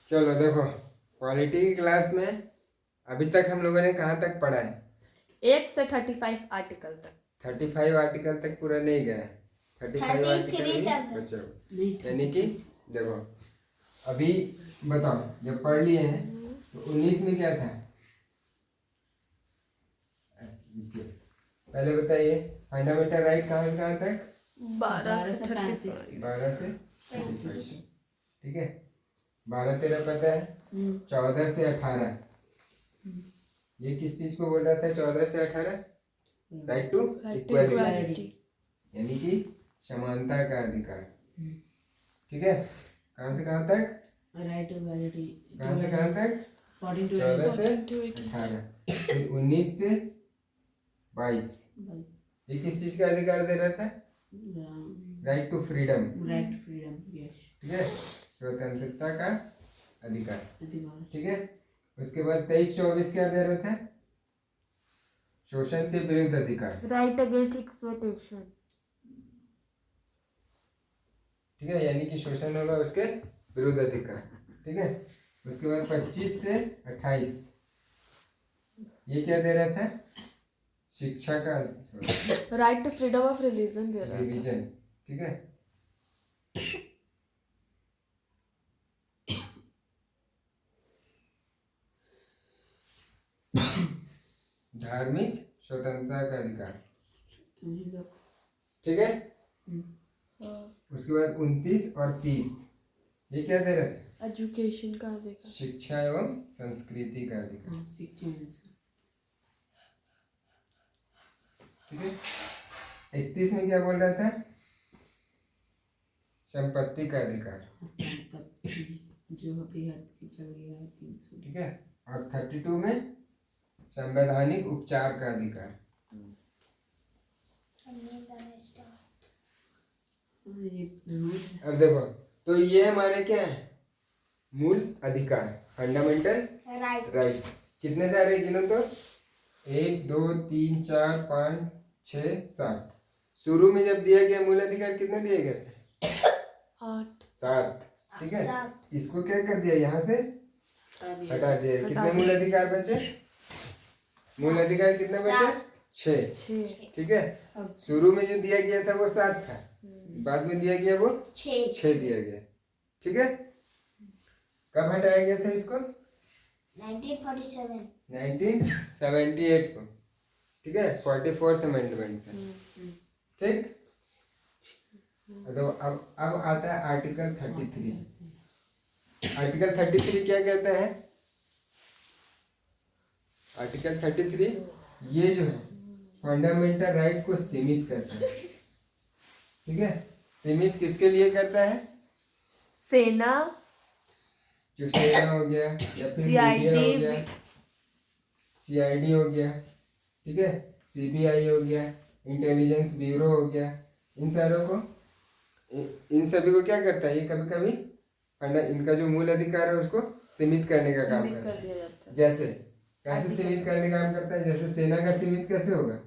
चलो देखो, पॉलिटी की क्लास में अभी तक हम लोगों ने कहाँ तक पढ़ा है? 1 से 35 आर्टिकल तक। 35 आर्टिकल तक पूरा नहीं गया, 35 आर्टिकल ही बचे हो। यानी कि देखो अभी बताओ, जब पढ़ लिए हैं तो 19 में क्या था? पहले बताइए, फंडामेंटल राइट कहाँ से कहाँ तक? 12 से 35। 12 से 35। ठीक है, 12 तेरह पता है, 14 से 18। ये किस चीज को बोल रहा था? 14 से 18 राइट टू इक्वालिटी, यानी कि समानता का अधिकार। ठीक है, कहाँ से कहाँ तक? Right to equality. कहाँ से कहाँ तक? 14 से 18। फिर 19 से 22, ये किस चीज का अधिकार दे रहा था? Right to freedom. Right to freedom, yes. ठीक है, स्वतंत्रता का अधिकार। ठीक है, उसके बाद 23-24 क्या दे रहा था? शोषण के विरुद्ध अधिकार। Right against exploitation. ठीक है, यानी कि शोषण होगा उसके विरुद्ध अधिकार। ठीक है, उसके बाद 25 से 28, ये क्या दे रहा था? शिक्षा का, right to freedom of religion दे रहा था। रिलीजन। ठीक है, धार्मिक स्वतंत्रता का अधिकार। ठीक है, उसके बाद 29 और 30, ये क्या दे रहा है? एजुकेशन का अधिकार। शिक्षा एवं संस्कृति का अधिकार। ठीक है, 31 में क्या बोल रहा था? संपत्ति का अधिकार। जो अभी चल गया है 300। ठीक है, और 32 में संवैधानिक उपचार का अधिकार। अब देखो, तो ये हमारे क्या है? मूल अधिकार, फंडामेंटल राइट्स। कितने सारे गिनो तो? 1 2 3 4 5 6 7। शुरू में जब दिया गया मूल अधिकार कितने दिए गए? 7। ठीक है, इसको क्या कर दिया? यहाँ से हटा दिया। कितने मूल अधिकार बचे? मूल अधिकार कितने बचे? 6। ठीक है, शुरू में जो दिया गया था वो 7 था, बाद में दिया गया वो 6 दिया गया। ठीक है, कब हटाया गया था इसको? 1978 को। ठीक है, 44th अमेंडमेंट से। ठीक, तो अब आता है आर्टिकल 33। आर्टिकल 33 क्या कहता है? आर्टिकल 33 ये जो है फंडामेंटल राइट को सीमित करता है। ठीक है, सीमित किसके लिए करता है? सेना, जो सेना हो गया, या फिर मीडिया हो गया, CID हो गया, ठीक है, CBI हो गया, इंटेलिजेंस ब्यूरो हो गया, इन सारों को, इन सभी को क्या करता है? ये कभी कभी इनका जो मूल अधिकार है उसको सीमित करने का काम करता है। जैसे कैसे सीमित करने का काम करता है? जैसे सेना का सीमित कैसे होगा?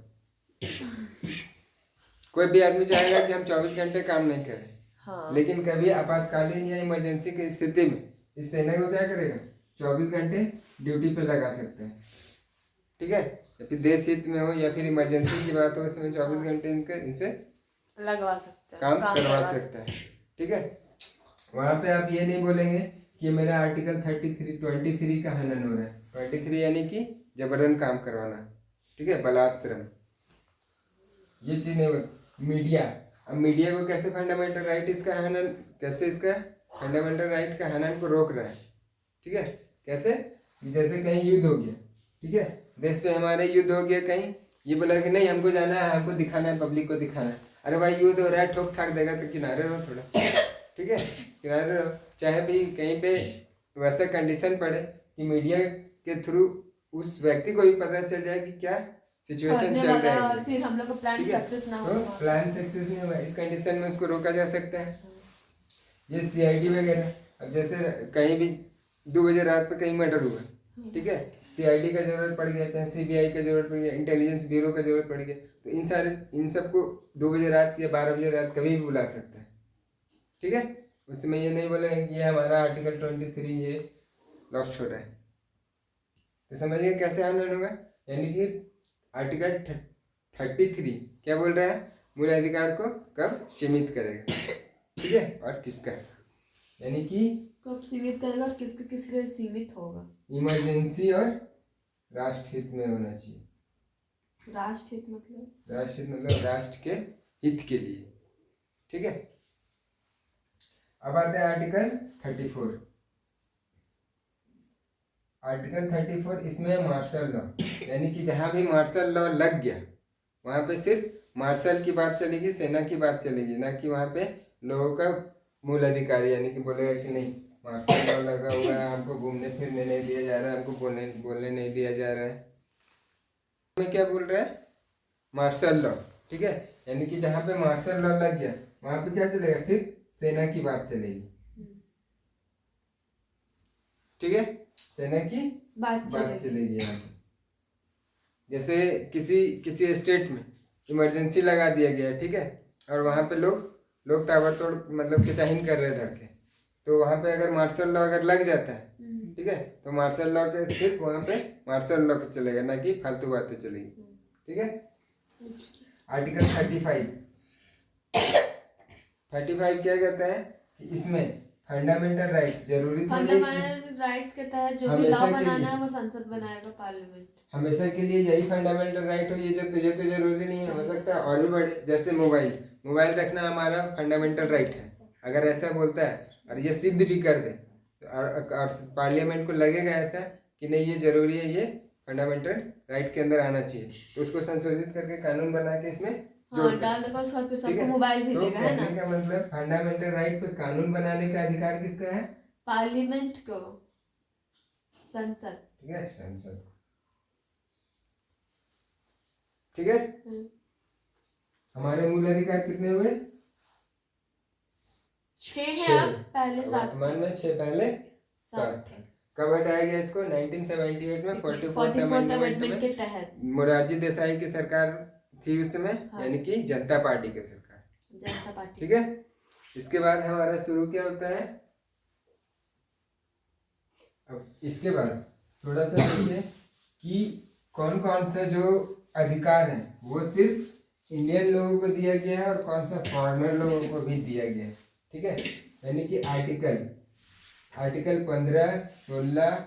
कोई भी आदमी चाहेगा कि हम 24 घंटे काम नहीं करें, हाँ। लेकिन कभी आपातकालीन या इमरजेंसी की स्थिति में इस सेना को क्या करेगा? 24 घंटे ड्यूटी पे लगा सकते हैं। ठीक है, या फिर देश हित में हो या फिर इमरजेंसी की बात हो, उसमें 24 घंटे इनसे लगवा सकते हैं, काम करवा सकता है। ठीक है, वहां पे आप ये नहीं बोलेंगे कि मेरा आर्टिकल 23 का हनन हो रहा है। 23 यानी कि जबरन काम करवाना। ठीक है, बलात्श्रम, ये चीज नहीं। मीडिया, अब मीडिया को कैसे फंडामेंटल राइट इसका हनन, कैसे इसका फंडामेंटल राइट का हनन को रोक रहा है? ठीक है, कैसे? जैसे कहीं युद्ध हो गया, ठीक है, देश पे हमारे युद्ध हो गया, कहीं ये बोला कि नहीं हमको जाना है, हमको दिखाना है, पब्लिक को दिखाना है। अरे भाई युद्ध हो रहा है, ठोक ठाक देगा तो किनारे रहो थोड़ा। ठीक है, किनारे रहो। चाहे भी कहीं पे वैसा कंडीशन पड़े कि मीडिया के थ्रू उस व्यक्ति को भी पता चल जाए कि क्या सिचुएशन चल रहा है, फिर हम लोग का प्लान सक्सेस ना हो, तो प्लान सक्सेस नहीं होगा। इस कंडीशन में उसको रोका जा सकता है। ये CID वगैरह, अब जैसे कहीं भी 2 बजे रात पे कहीं मर्डर हुआ, ठीक है, CID का जरूरत पड़ गया, चाहे CBI का जरूरत पड़ गया, इंटेलिजेंस ब्यूरो का जरूरत पड़ गया, तो इन सबको 2 बजे रात या 12 बजे रात कभी भी बुला सकता है। ठीक है, उसमें ये नहीं बोलेगा कि ये हमारा आर्टिकल 23 ये लॉस्ट हो रहा है। तो समझिए कैसे आंदोलन होगा, यानी कि आर्टिकल 33 क्या बोल रहा है, मूल अधिकार को कब सीमित करेगा, ठीक है, और किसका, यानी कि कब सीमित करेगा और किस लिए सीमित होगा। इमरजेंसी और राष्ट्रहित में होना चाहिए। राष्ट्रहित मतलब राष्ट्रहित मतलब राष्ट्र के हित के लिए, ठीक है। अब आते हैं आर्टिकल 34। आर्टिकल 34 इसमें है मार्शल लॉ, यानी कि जहां भी मार्शल लॉ लग गया वहां पे सिर्फ मार्शल की बात चलेगी, सेना की बात चलेगी, ना कि वहां पे लोगों का मूल अधिकार, यानी कि बोलेगा कि नहीं मार्शल लॉ लगा हुआ है, हमको घूमने फिरने नहीं दिया जा रहा है, हमको बोलने नहीं दिया जा रहा है। में क्या बोल रहा है, मार्शल लॉ, ठीक है, यानी कि जहां पे मार्शल लॉ लग गया वहां पे क्या चलेगा, सिर्फ सेना की बात चलेगी, ठीक है, सेना की बात चलेगी यहाँ पे। जैसे किसी स्टेट में इमरजेंसी लगा दिया गया है, ठीक है, और वहां पे लोग ताबड़तोड़ मतलब खिंचाहिन कर रहे धर के, तो वहां पे अगर मार्शल लॉ अगर लग जाता है, ठीक है, तो मार्शल लॉ के सिर्फ वहां पे मार्शल लॉ चलेगा, ना कि फालतू बातें चलेगी, ठीक है। आर्टिकल 35 क्या कहता है कि इसमें फंडामेंटल राइट्स जरूरी थोड़ी है कि फंडामेंटल राइट्स के तहत जो भी हमेशा लॉ के बनाना लिए- है वो संसद बनाएगा, पार्लियामेंट। हमेशा के लिए यही फंडामेंटल राइट हो, ये तो जरूरी नहीं है, हो सकता है और भी बड़े, जैसे मोबाइल रखना हमारा फंडामेंटल राइट है, अगर ऐसा बोलता है और ये सिद्ध भी कर दे और पार्लियामेंट को लगेगा ऐसा कि नहीं ये जरूरी है, ये फंडामेंटल राइट के अंदर आना चाहिए, तो उसको संशोधित करके कानून बना के इसमें जोड़ सकते हैं। डाल देगा उसका, फिर ठीक सबको है? मोबाइल भी तो देगा, है ना। कहने का मतलब फंडामेंटल राइट पे कानून बनाने का अधिकार किसका है, पार्लियामेंट को, संसद, ठीक है, संसद, ठीक है। हमारे मूल अधिकार कितने हुए, 6 है, अब पहले 7 वर्तमान में 6, पहले 7 थे। कब हटाया गया इसको, 1978 में 44th 44th अमेंडमेंट अमेंडमेंट के में तहत मोरारजी देसाई की सरकार थी उस समय, हाँ। यानी कि जनता पार्टी की सरकार, जनता पार्टी, ठीक है। इसके बाद हमारा शुरू क्या होता है, अब इसके बाद थोड़ा सा देखिए कि कौन कौन सा जो अधिकार है वो सिर्फ इंडियन लोगों को दिया गया है और कौन सा फॉरेनर लोगों को भी दिया गया है, ठीक है। यानी कि आर्टिकल 15, 16,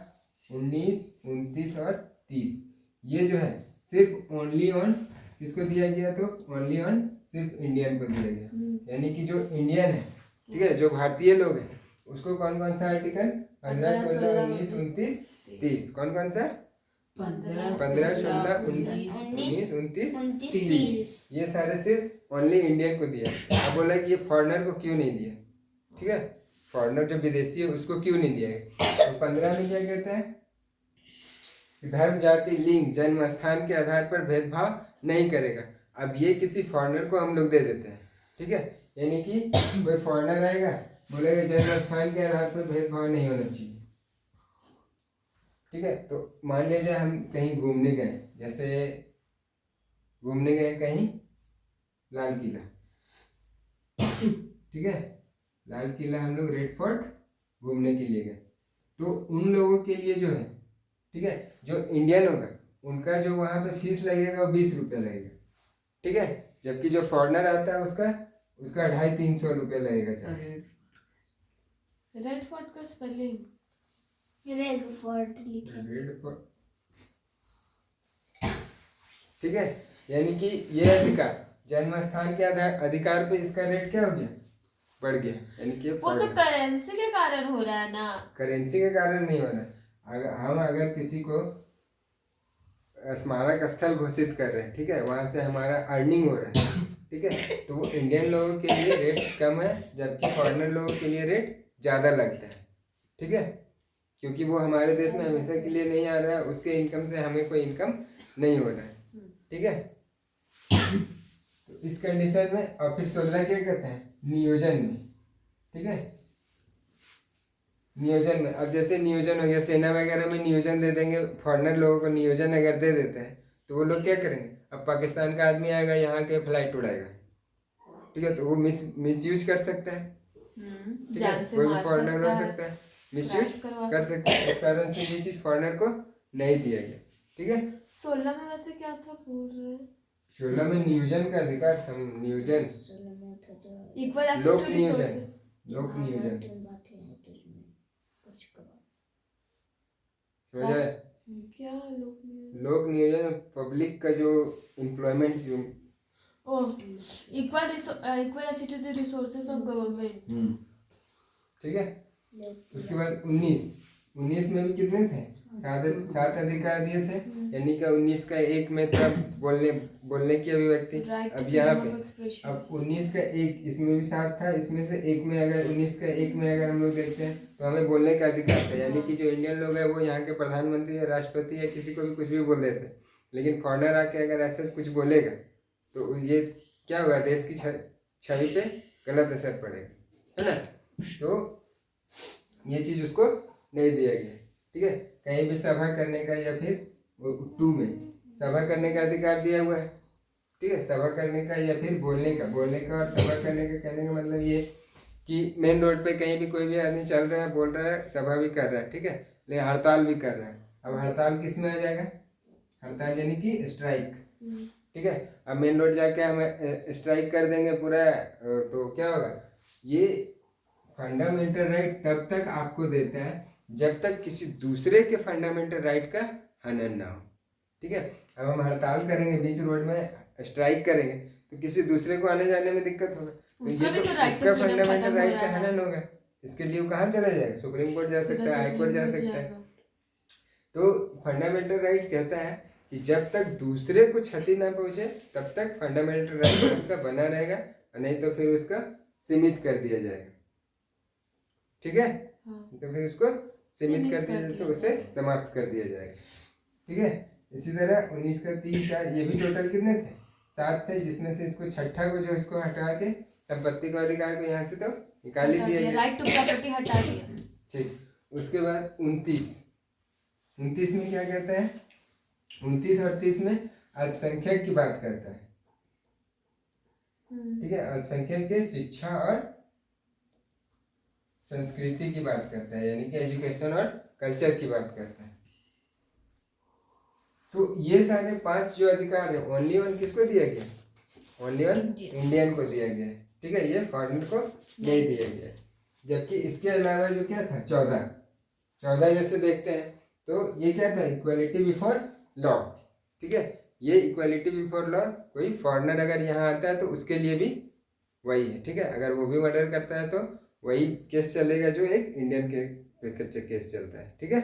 19, 29 और 30 ये जो है सिर्फ ओनली ऑन किसको दिया गया, तो ओनली ऑन सिर्फ इंडियन को दिया गया, यानी कि जो इंडियन है, ठीक है, जो भारतीय लोग हैं उसको कौन कौन सा आर्टिकल 15, 16, 19, 29, 30 कौन कौन सा 15, 15, 16, 19, 29, 30 ये सारे सिर्फ ओनली इंडियन को दिया। अब बोला कि ये फॉरेनर को क्यों नहीं दिया, ठीक है, फॉरेनर जो विदेशी है उसको क्यों नहीं दिया है। तो 15 में क्या कहता है, धर्म, जाति, लिंग, जन्म स्थान के आधार पर भेदभाव नहीं करेगा। अब ये किसी फॉरेनर को हम लोग दे देते हैं, ठीक है, यानी कि कोई फॉरेनर आएगा बोलेगा जन्म स्थान के आधार पर भेदभाव नहीं होना चाहिए, ठीक है। तो मान लीजिए हम कहीं घूमने गए, जैसे घूमने गए कहीं लाल किला, ठीक है, लाल किला हम लोग रेड फोर्ट घूमने के लिए गए, तो उन लोगों के लिए जो है, ठीक है, जो इंडियन होगा उनका जो वहाँ पे फीस लगेगा वो 20 रुपये लगेगा, ठीक है, जबकि जो फॉरेनर आता है उसका 250-300 रुपये लगेगा चार्ज। रेड फोर्ट का स्पेलिंग रेड फोर्ट लिखे, रेड फोर्ट, ठीक है, यानी कि ये अधिकार जन्म स्थान के अधिकार पे इसका रेट क्या हो गया, बढ़ गया, यानी कि वो तो करेंसी के कारण हो रहा है ना, करेंसी के कारण नहीं हो रहा है। अगर किसी को स्मारक स्थल घोषित कर रहे हैं, ठीक है, वहां से हमारा अर्निंग हो रहा है, ठीक है, तो वो इंडियन लोगों के लिए रेट कम है जबकि फॉरेनर लोगों के लिए रेट ज़्यादा लगता है, ठीक है, क्योंकि वो हमारे देश में हमेशा के लिए नहीं आ रहा है, उसके इनकम से हमें कोई इनकम नहीं हो रहा है, ठीक है। तो इस कंडीशन में और फिर 16 क्या कहते हैं, नियोजन में, ठीक है, नियोजन में। अब जैसे नियोजन हो गया, सेना वगैरह में नियोजन दे देंगे, फॉरेनर लोगों को नियोजन अगर दे देते हैं तो वो लोग क्या करेंगे, अब पाकिस्तान का आदमी आएगा यहाँ के फ्लाइट उड़ाएगा, ठीक है, तो वो मिस यूज कर सकता है, ठीक है, जान से कोई भी मार फॉरेनर सकता हो है, सकता है, मिसयूज क्रैश करवा कर सकता है, इस कारण से ये चीज फॉरेनर को नहीं दिया गया। ठीक है, 16 में वैसे क्या था बोल रहे हैं? 16 में नियोजन का अधिकार, नियोजन, इक्वल एक्सेस लोक टू नियोजन, रिसोर्सेज। लोक नियोजन, समझ हाँ। आए? क्या लोग नहीं- लोक नियोजन पब्लिक का जो एम्प्लॉयमेंट जो oh, equal access to the resources of government. ठीक है। उसके बाद 19 में भी कितने थे? 7 अधिकार दिए थे, यानी कि 19 का 1 में था बोलने की अभिव्यक्ति। राइट अब टू यहाँ फ्रीडम पे ऑफ एक्सप्रेशन। अब 19 का 1 इसमें भी 7 था, इसमें से 1 में अगर 19 का 1 में अगर हम लोग देखते हैं तो हमें बोलने का अधिकार था, यानी कि जो इंडियन लोग हैं वो यहाँ के प्रधानमंत्री या राष्ट्रपति या किसी को भी कुछ भी बोल देते हैं, लेकिन फॉरेनर आके अगर ऐसा कुछ बोलेगा तो ये क्या होगा, देश की छवि पे गलत असर पड़ेगा, है ना। तो ये चीज उसको नहीं दिया गया। ठीक है, कहीं भी सभा करने का या फिर 2 में सभा करने का अधिकार दिया हुआ है। ठीक है, सभा करने का या फिर बोलने का और सभा करने का कहने का मतलब ये कि मेन रोड पे कहीं भी कोई भी आदमी चल रहा है, बोल रहा है, सभा भी कर रहा है, ठीक है, लेकिन हड़ताल भी कर रहा है। अब हड़ताल किस में आ जाएगा? हड़ताल यानी कि स्ट्राइक। ठीक है, अब मेन रोड जाके हम स्ट्राइक कर देंगे पूरा, तो क्या होगा, ये फंडामेंटल राइट तब तक आपको देता है जब तक किसी दूसरे के फंडामेंटल राइट का हनन ना हो। ठीक है, अब हम हड़ताल करेंगे, बीच रोड में स्ट्राइक करेंगे तो किसी दूसरे को आने जाने में दिक्कत होगा, तो उसका ये भी तो तो right to उसका freedom फंडामेंटल खत्म हो राइट रहा का है। हनन होगा। इसके लिए वो कहाँ चला जाएगा? सुप्रीम कोर्ट जा सकता है, हाई कोर्ट जा सकता है। तो फंडामेंटल राइट कहता है कि जब तक दूसरे को क्षति ना पहुंचे तब तक फंडामेंटल राइट आपका बना रहेगा, और नहीं तो फिर उसका सीमित कर दिया जाएगा। ठीक है, तो फिर उसको सीमित कर दिया जाए, उसे समाप्त कर दिया जाएगा। ठीक है, इसी तरह 19 का 3, 4 ये भी टोटल कितने थे? 7 थे, जिसमें से इसको छठा को जो इसको हटा के संपत्ति का अधिकार को यहाँ से तो निकाल ही दिया गया, राइट टू प्रॉपर्टी हटा दिया। ठीक। उसके बाद 29 में क्या कहता है? 29 और 30 में अल्पसंख्यक की बात करता है। ठीक है, अल्पसंख्यक के शिक्षा और संस्कृति की बात करता है, यानी कि एजुकेशन और कल्चर की बात करता है। तो ये सारे 5 जो अधिकार है, ओनली वन किसको दिया गया? ओनली वन इंडियन को दिया गया। ठीक है, ये फॉरेनर को नहीं दिया गया। जबकि इसके अलावा जो क्या था, 14 जैसे देखते हैं तो ये क्या था? Equality before law. ठीक है, ये इक्वालिटी बिफोर लॉ, कोई फॉरेनर अगर यहाँ आता है तो उसके लिए भी वही है। ठीक है, अगर वो भी मर्डर करता है तो वही केस चलेगा जो एक इंडियन के केस चलता है। ठीक है,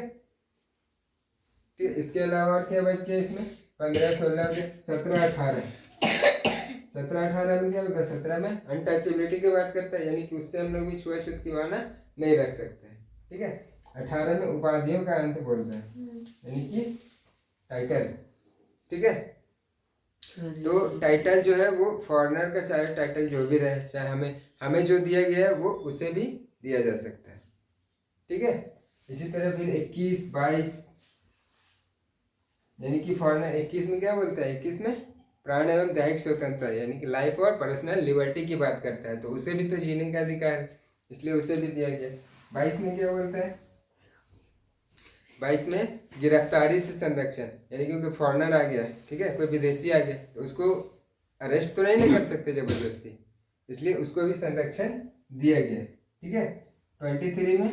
ठीक है। इसके अलावा और क्या बच गया इसमें? 15, 16, 17, 18। 17, 18 में क्या होता है? 17 में अनटचेबिलिटी की बात करता है, यानी कि उससे हम लोग भी छुआछूत की भावना नहीं रख सकते। ठीक है, 18 में उपाधियों का अंत बोलता है, यानी कि टाइटल। ठीक है, तो टाइटल जो है वो फॉरेनर का, चाहे टाइटल जो भी रहे, चाहे हमें जो दिया गया है वो उसे भी दिया जा सकता है। ठीक है, इसी तरह फिर 21, 22, यानी कि फॉरेनर 21 में क्या बोलता है? 21 में प्राण एवं दैहिक स्वतंत्रता, यानी कि लाइफ और पर्सनल लिबर्टी की बात करता है, तो उसे भी तो जीने का अधिकार है, इसलिए उसे भी दिया गया। 22 में क्या बोलता है? 22 में गिरफ्तारी से संरक्षण, यानी कि फॉरेनर आ गया, ठीक है, कोई विदेशी आ गया तो उसको अरेस्ट तो नहीं कर सकते जबरदस्ती, इसलिए उसको भी संरक्षण दिया गया। ठीक है, 23 में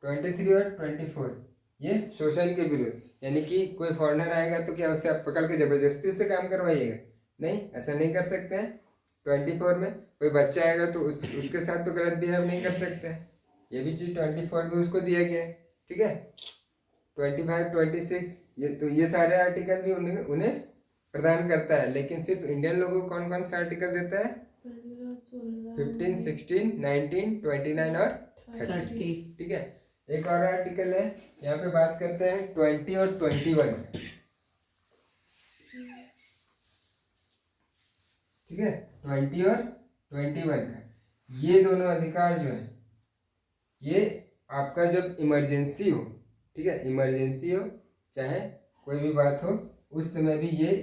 23 और 24 ये शोषण के विरुद्ध, यानी कि कोई फॉरेनर आएगा तो क्या उससे आप पकड़ के जबरदस्ती उससे काम करवाइएगा? नहीं, ऐसा नहीं कर सकते हैं। 24 में कोई बच्चा आएगा तो उसके साथ तो गलत बिहेव नहीं कर सकते हैं, ये भी चीज 24 में उसको दिया गया है। ठीक है, 25, 26 ये सारे आर्टिकल भी उन्हें प्रदान करता है, लेकिन सिर्फ इंडियन लोगों को कौन कौन सा आर्टिकल देता है? 15, 16, 19, 29 और 30। ठीक है, एक और आर्टिकल है, यहाँ पे बात करते हैं 20 और 21। ठीक है, 20 और 21 का ये दोनों अधिकार जो है, ये आपका जब इमरजेंसी हो, ठीक है, इमरजेंसी हो चाहे कोई भी बात हो, उस समय भी ये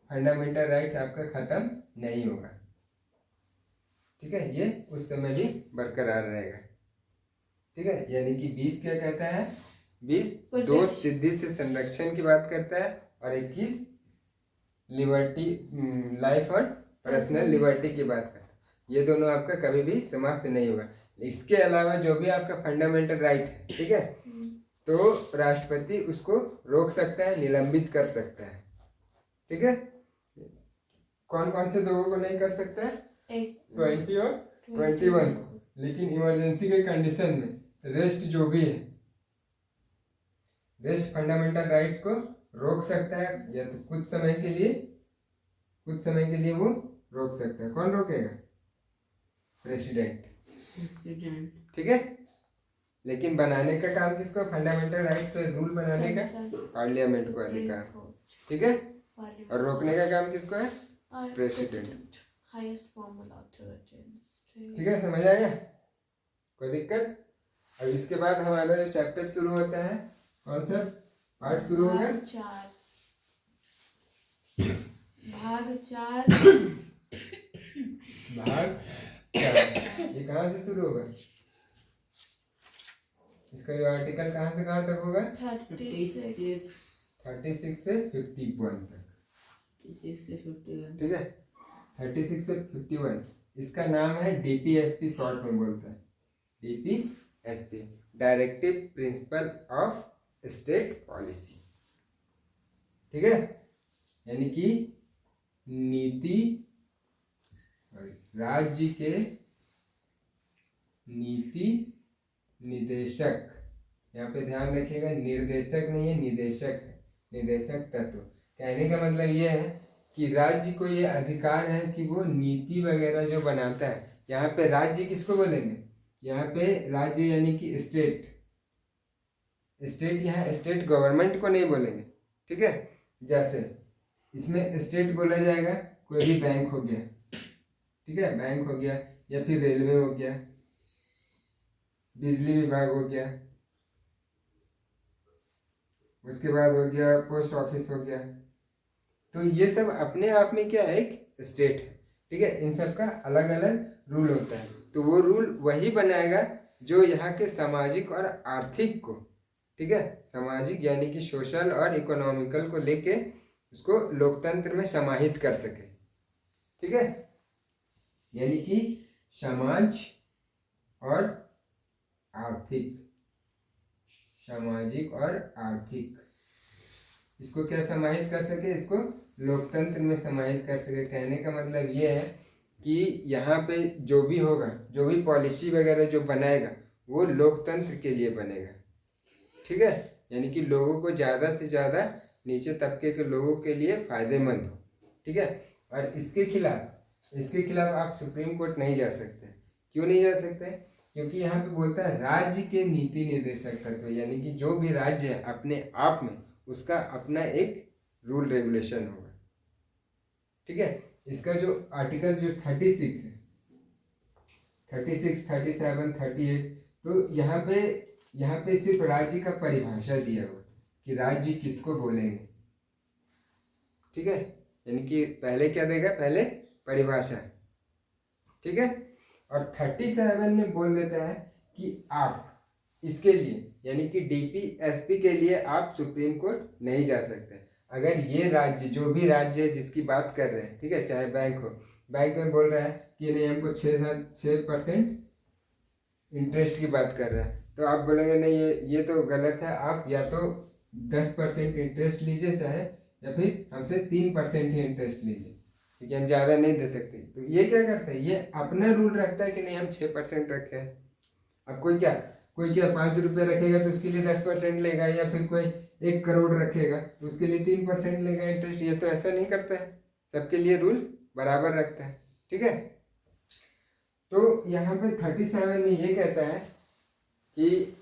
फंडामेंटल राइट आपका खत्म नहीं होगा। ठीक है, ये उस समय भी बरकरार रहेगा। ठीक है, यानी कि 20 क्या कहता है, 20 दो Protection. सिद्धि से संरक्षण की बात करता है, और 21 लिबर्टी, लाइफ और पर्सनल लिबर्टी की बात करता है। ये दोनों आपका कभी भी समाप्त नहीं होगा। इसके अलावा जो भी आपका फंडामेंटल राइट है, ठीक है, तो राष्ट्रपति उसको रोक सकता है, निलंबित कर सकता है। ठीक है, कौन कौन से दो को नहीं कर सकता है, 20 और 21 को, लेकिन इमरजेंसी के कंडीशन में रेस्ट जो भी है, रेस्ट फंडामेंटल राइट्स को रोक सकता है, या तो कुछ समय के लिए वो रोक सकता है। कौन रोकेगा, प्रेसिडेंट। ठीक है, लेकिन बनाने का काम किसको, फंडामेंटल राइट्स पे रूल बनाने का पार्लियामेंट को अधिकार। ठीक है, और रोकने का काम किसको है, प्रेसिडेंट। Highest formal authority. ठीक है, समझ आया, कोई दिक्कत। अब इसके बाद हमारा जो चैप्टर शुरू होता है, कौन सा पार्ट शुरू होगा, भाग 4। ये कहाँ से शुरू होगा, इसका जो आर्टिकल कहाँ से कहाँ तक होगा, 36 से 51 तक। ठीक है, 36 से 51, इसका नाम है DPSP, शॉर्ट में बोलता है DPSP, directive principle of state policy. ठीक है, यानी कि राज्य के नीति निदेशक, यहाँ पे ध्यान रखिएगा, निर्देशक नहीं है, निदेशक है, निदेशक तत्व। कहने का मतलब ये है कि राज्य को ये अधिकार है कि वो नीति वगैरह जो बनाता है, यहाँ पे राज्य किसको बोलेंगे, यहाँ पे राज्य यानी कि स्टेट, यहाँ स्टेट गवर्नमेंट को नहीं बोलेंगे। ठीक है, जैसे इसमें स्टेट बोला जाएगा कोई भी बैंक हो गया, ठीक है, बैंक हो गया, या फिर रेलवे हो गया, बिजली विभाग हो गया, उसके बाद हो गया पोस्ट ऑफिस हो गया। तो ये सब अपने आप में क्या है, एक स्टेट है। ठीक है, इन सब का अलग अलग रूल होता है, तो वो रूल वही बनाएगा जो यहाँ के सामाजिक और आर्थिक को, ठीक है, सामाजिक यानी कि सोशल और इकोनॉमिकल को लेके उसको लोकतंत्र में समाहित कर सके। ठीक है, यानी कि समाज और आर्थिक, सामाजिक और आर्थिक, इसको क्या समाहित कर सके, इसको लोकतंत्र में समाहित कर सके। कहने का मतलब ये है कि यहाँ पे जो भी होगा, जो भी पॉलिसी वगैरह जो बनाएगा, वो लोकतंत्र के लिए बनेगा। ठीक है, यानी कि लोगों को ज़्यादा से ज़्यादा, नीचे तबके के लोगों के लिए फायदेमंद हो। ठीक है, और इसके खिलाफ आप सुप्रीम कोर्ट नहीं जा सकते। क्यों नहीं जा सकते, क्योंकि यहाँ पे बोलता है राज्य के नीति निर्देशक तत्व, यानी कि जो भी राज्य है अपने आप में उसका अपना एक रूल रेगुलेशन होगा। ठीक है, इसका जो आर्टिकल जो 36 है, 36, 37, 38, तो यहाँ पे सिर्फ राज्य का परिभाषा दिया हुआ कि राज्य किसको बोलेंगे। ठीक है, यानी कि पहले क्या देगा, पहले परिभाषा। ठीक है, और 37 में बोल देता है कि आप इसके लिए, यानी कि DPSP के लिए आप सुप्रीम कोर्ट नहीं जा सकते। अगर ये राज्य, जो भी राज्य है जिसकी बात कर रहे हैं, ठीक है, चाहे बैंक हो, बैंक में बोल रहा है कि नहीं हमको 6% इंटरेस्ट की बात कर रहा है, तो आप बोलेंगे नहीं ये तो गलत है, आप या तो 10% इंटरेस्ट लीजिए, चाहे या फिर हमसे 3% ही इंटरेस्ट लीजिए, क्योंकि हम ज़्यादा नहीं दे सकते। तो ये क्या करता है, ये अपना रूल रखता है कि नहीं हम 6% रखे हैं। अब कोई क्या 5 रुपये रखेगा तो उसके लिए 10% लेगा, या फिर कोई 1 करोड़ रखेगा तो उसके लिए 3% लेगा इंटरेस्ट। ये तो ऐसा नहीं करता है, सबके लिए रूल बराबर रखता है। ठीक है, तो यहाँ पे 37 में ये कहता है कि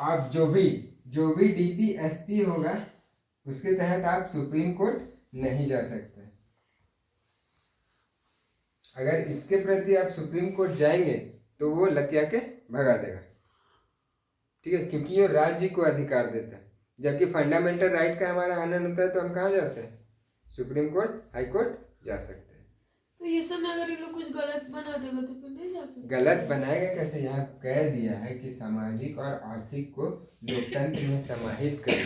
आप जो भी DPSP होगा उसके तहत आप सुप्रीम कोर्ट नहीं जा सकते। अगर इसके प्रति आप सुप्रीम कोर्ट जाएंगे तो वो लतिया के भगा देगा। ठीक है, क्योंकि ये राज्य को अधिकार देता है, जबकि फंडामेंटल राइट का हमारा हनन होता है तो हम कहाँ जाते हैं, सुप्रीम कोर्ट, हाई कोर्ट जा सकते हैं। तो तो ये सब में अगर इन लोग कुछ गलत बना देगा तो फिर नहीं जा सकते। गलत बनाएगा कैसे? यहाँ कह दिया है कि सामाजिक और आर्थिक को लोकतंत्र में समाहित करें।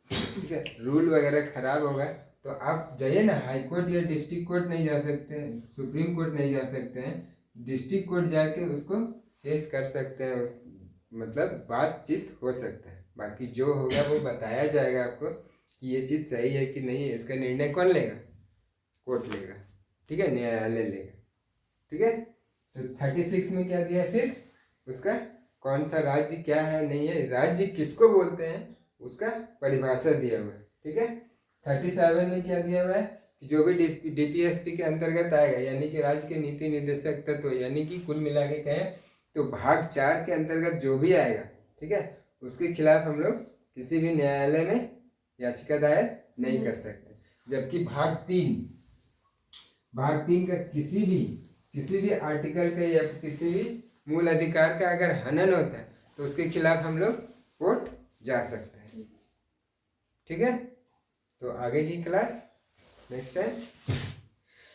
ठीक है, रूल वगैरह खराब होगा तो आप जाइए ना, हाई कोर्ट या डिस्ट्रिक्ट कोर्ट नहीं जा सकते हैं, सुप्रीम कोर्ट नहीं जा सकते हैं, डिस्ट्रिक्ट कोर्ट जाके उसको केस कर सकते हैं, मतलब बातचीत हो सकता है। बाकी जो होगा वो बताया जाएगा आपको कि ये चीज़ सही है कि नहीं है। इसका निर्णय कौन लेगा? कोर्ट लेगा, ठीक है, न्यायालय लेगा। ठीक है, तो 36 में क्या दिया? सिर्फ उसका कौन सा राज्य क्या है नहीं है, राज्य किसको बोलते हैं उसका परिभाषा दिया हुआ है। ठीक है, 37 में क्या दिया हुआ है कि जो भी डीपीएसपी के अंतर्गत आएगा, यानी कि राज्य के नीति निर्देशक तत्व, यानी कि कुल मिला के कहें तो भाग 4 के अंतर्गत जो भी आएगा, ठीक है, उसके खिलाफ हम लोग किसी भी न्यायालय में याचिका दायर नहीं कर सकते। जबकि भाग 3 का किसी भी आर्टिकल का या किसी भी मूल अधिकार का अगर हनन होता है तो उसके खिलाफ हम लोग कोर्ट जा सकते हैं। ठीक है, तो आगे की क्लास नेक्स्ट टाइम